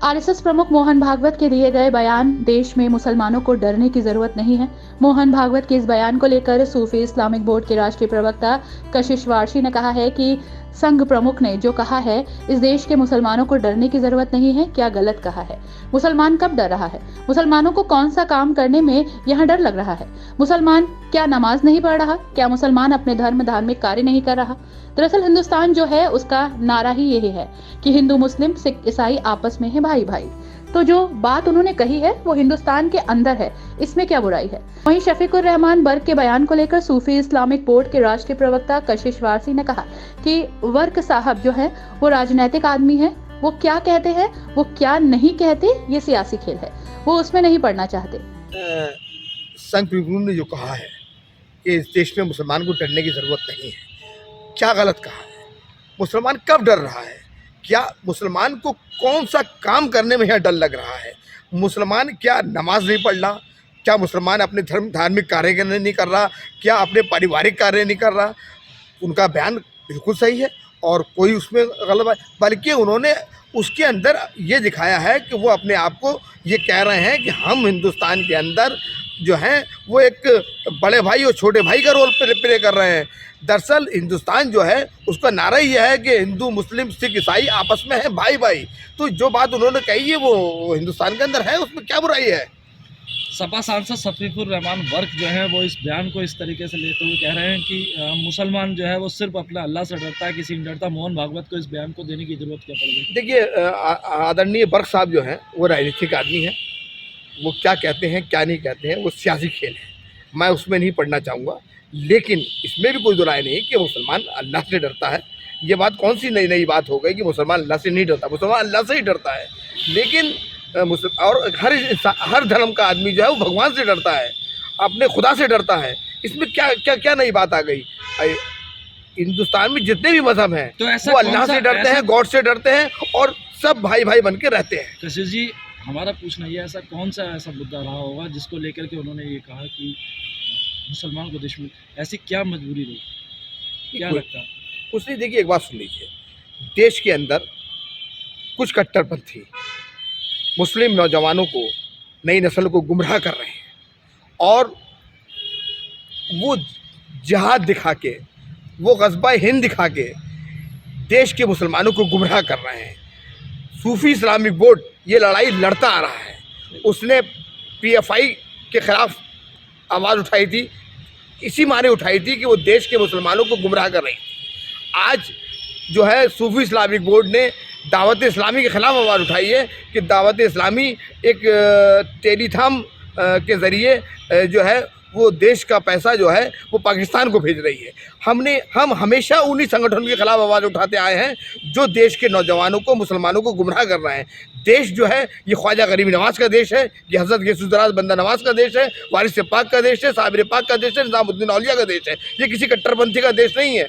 RSS प्रमुख मोहन भागवत के दिए गए बयान देश में मुसलमानों को डरने की जरूरत नहीं है। मोहन भागवत के इस बयान को लेकर सूफी इस्लामिक बोर्ड के राष्ट्रीय प्रवक्ता कशिश वारसी ने कहा है कि संघ प्रमुख ने जो कहा है इस देश के मुसलमानों को डरने की जरूरत नहीं है। क्या गलत कहा है? मुसलमान कब डर रहा है? मुसलमानों को कौन सा काम करने में यहाँ डर लग रहा है? मुसलमान क्या नमाज नहीं पढ़ रहा? क्या मुसलमान अपने धार्मिक कार्य नहीं कर रहा? दरअसल हिंदुस्तान जो है उसका नारा ही यही है कि हिंदू मुस्लिम सिख ईसाई आपस में है भाई भाई। तो जो बात उन्होंने कही है वो हिंदुस्तान के अंदर है, इसमें क्या बुराई है? वहीं शफीकुर रहमान बर्क के बयान को लेकर सूफी इस्लामिक बोर्ड के राष्ट्रीय प्रवक्ता कशिश वारसी ने कहा कि वर्क साहब जो है वो राजनीतिक आदमी है, वो क्या कहते हैं वो क्या नहीं कहते ये सियासी खेल है, वो उसमें नहीं पढ़ना चाहते। संघ प्रभु ने जो कहा है कि इस देश में मुसलमान को डरने की जरूरत नहीं है, क्या गलत कहा है? मुसलमान कब डर रहा है? क्या मुसलमान को कौन सा काम करने में यहाँ डर लग रहा है? मुसलमान क्या नमाज नहीं पढ़ रहा? क्या मुसलमान अपने धार्मिक कार्य नहीं कर रहा? क्या अपने पारिवारिक कार्य नहीं कर रहा? उनका बयान बिल्कुल सही है और कोई उसमें गलत है, बल्कि उन्होंने उसके अंदर ये दिखाया है कि वो अपने आप को ये कह रहे हैं कि हम हिंदुस्तान के अंदर जो हैं वो एक बड़े भाई और छोटे भाई का रोल प्ले कर रहे हैं। दरअसल हिंदुस्तान जो है उसका नारा ही है कि हिंदू मुस्लिम सिख ईसाई आपस में है भाई भाई। तो जो बात उन्होंने कही है वो हिंदुस्तान के अंदर है, उसमें क्या बुराई है? सपा सांसद शफीकुर रहमान वर्क जो है वो इस बयान को इस तरीके से लेते हुए कह रहे हैं कि मुसलमान जो है वो सिर्फ अपने अल्लाह से डरता है, किसी नहीं डरता। मोहन भागवत को इस बयान को देने की जरूरत क्या पड़ गई? देखिए, आदरणीय वर्क साहब जो हैं वो राजनीतिक आदमी हैं, वो क्या कहते हैं क्या नहीं कहते हैं वो सियासी खेल है, मैं उसमें नहीं पढ़ना चाहूँगा। लेकिन इसमें भी कोई दुराय नहीं कि मुसलमान अल्लाह से डरता है। ये बात कौन सी नई बात हो गई कि मुसलमान अल्लाह से नहीं डरता? मुसलमान अल्लाह से ही डरता है। लेकिन और हर धर्म का आदमी जो है वो भगवान से डरता है, अपने खुदा से डरता है। इसमें क्या क्या क्या नई बात आ गई? हिंदुस्तान में जितने भी मजहब हैं तो वो अल्लाह से डरते हैं, गॉड से डरते हैं और सब भाई भाई बन के रहते हैं। कशिश जी, हमारा पूछना ये ऐसा कौन सा ऐसा मुद्दा रहा होगा जिसको लेकर के उन्होंने ये कहा कि मुसलमान को दुश्मन, ऐसी क्या मजबूरी रही, क्या लगता है? कुछ नहीं। देखिए, एक बात सुन लीजिए, देश के अंदर कुछ कट्टरपंथी मुस्लिम नौजवानों को, नई नस्ल को गुमराह कर रहे हैं और वो जिहाद दिखा के, वो ग़ज़वा हिंद दिखा के देश के मुसलमानों को गुमराह कर रहे हैं। सूफी इस्लामिक बोर्ड ये लड़ाई लड़ता आ रहा है। उसने पीएफआई के ख़िलाफ़ आवाज़ उठाई थी, इसी माने उठाई थी कि वो देश के मुसलमानों को गुमराह कर रही थी। आज जो है सूफी इस्लामिक बोर्ड ने दावत इस्लामी के ख़िलाफ़ आवाज़ उठाई है कि दावत इस्लामी एक टेलीथॉन के ज़रिए जो है वो देश का पैसा जो है वो पाकिस्तान को भेज रही है। हम हमेशा उन्हीं संगठनों के खिलाफ आवाज़ उठाते आए हैं जो देश के नौजवानों को, मुसलमानों को गुमराह कर रहे हैं। देश जो है ये ख्वाजा गरीब नवाज़ का देश है, ये हज़रत गौसुद्दराज बंदा नवाज़ का देश है, वारिस पाक का देश है, साबिर पाक का देश है, निज़ामुद्दीन औलिया का देश है। ये किसी कट्टरपंथी का देश नहीं है।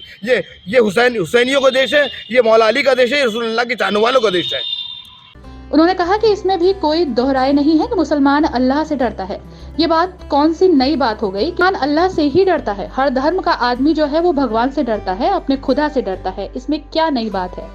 ये हुसैनियों का देश है, ये मौला अली का देश है, रसूलुल्लाह के चाहने वालों का देश है। उन्होंने कहा कि इसमें भी कोई दोहराए नहीं है कि मुसलमान अल्लाह से डरता है। ये बात कौन सी नई बात हो गई? मुसलमान अल्लाह से ही डरता है। हर धर्म का आदमी जो है वो भगवान से डरता है, अपने खुदा से डरता है। इसमें क्या नई बात है?